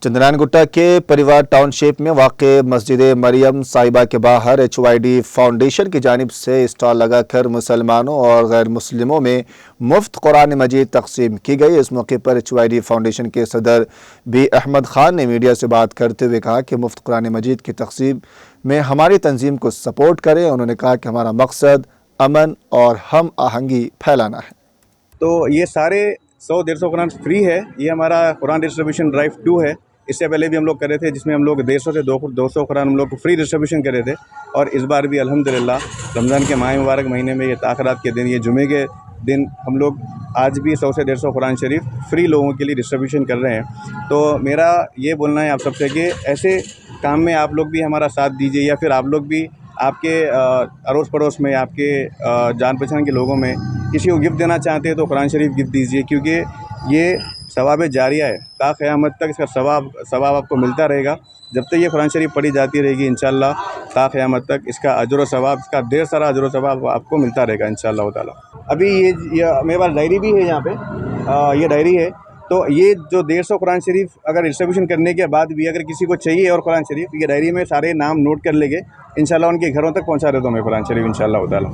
चंद्रयान गुट्टा के परिवार टाउनशिप में वाक़ मस्जिद मरियम साहिबा के बाहर HYD फाउंडेशन की जानिब से स्टॉल लगाकर मुसलमानों और गैर मुस्लिमों में मुफ्त कुरान मजीद तकसीम की गई। इस मौके पर HYD फाउंडेशन के सदर बी अहमद खान ने मीडिया से बात करते हुए कहा कि मुफ्त कुरान मजीद की तकसीम में हमारी तंजीम को सपोर्ट करें। उन्होंने कहा कि हमारा मकसद अमन और हम आहंगी फैलाना है। तो ये सारे 100-150 कुरान फ्री है। ये हमारा कुरान डिस्ट्रीब्यूशन ड्राइव 2 है। इससे पहले भी हम लोग कर रहे थे, जिसमें हम लोग 150 से 200 कुरान हम लोग को फ्री डिस्ट्रीब्यूशन कर रहे थे। और इस बार भी अल्हम्दुलिल्लाह रमज़ान के माह मुबारक महीने में, ये ताख़रात के दिन, ये जुमे के दिन, हम लोग आज भी 100 से 150 कुरान शरीफ फ्री लोगों के लिए डिस्ट्रीब्यूशन कर रहे हैं। तो मेरा ये बोलना है आप सबसे कि ऐसे काम में आप लोग भी हमारा साथ दीजिए, या फिर आप लोग भी आपके अड़ोस पड़ोस में, आपके जान पहचान के लोगों में किसी को गिफ्ट देना चाहते हैं तो कुरान शरीफ गिफ्ट दीजिए, क्योंकि ये सवाब जारिया है। ता क़यामत तक इसका सवाब आपको मिलता रहेगा। जब तक ये कुरान शरीफ पढ़ी जाती रहेगी इंशाअल्लाह, ता क़यामत तक इसका अजर व सवाब, इसका ढेर सारा अजर व सवाब आपको मिलता रहेगा इंशाअल्लाह ताला। अभी ये मेरे पास डायरी भी है यहाँ पे, ये डायरी है। तो ये जो 150 कुरान शरीफ अगर डिस्ट्रीब्यूशन करने के बाद भी अगर किसी को चाहिए और कुरान शरीफ, ये डायरी में सारे नाम नोट कर लेंगे, इंशाअल्लाह उनके घरों तक पहुँचा देता हूँ मैं कुरान शरीफ इंशाअल्लाह ताला।